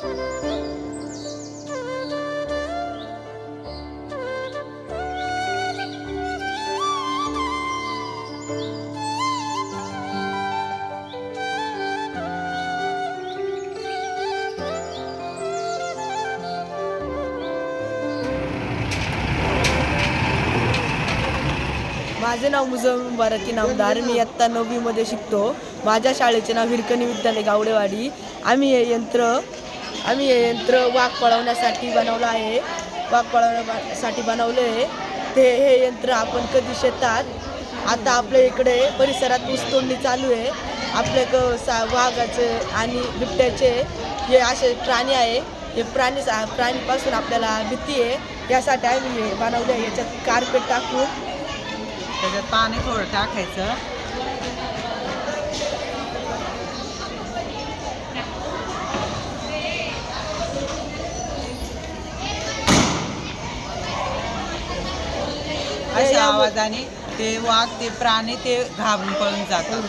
माझे नाव मुझम्मिल मुबारक इनामदार. मी इयत्ता 9वी मध्ये शिकतो. माझ्या शाळेचे नाव हिरकणी विद्यालय गावडेवाडी. आम्ही हे यंत्र वाघ पळवण्यासाठी बनवलं आहे. हे यंत्र आपण कधी शेतात, आता आपल्या इकडे परिसरात ऊसतोडणी चालू आहे. आपल्या वाघाचे आणि बिबट्याचे हे असे प्राणी आहे. हे प्राणीपासून आपल्याला भीती आहे. यासाठी आम्ही हे बनवले आहे. याच्यात कार्पेट टाकून त्याच्यात पाणी थोडं टाकायचं. अशा आवाजाने ते वाघ, ते प्राणी ते घाबरून पळून जातात.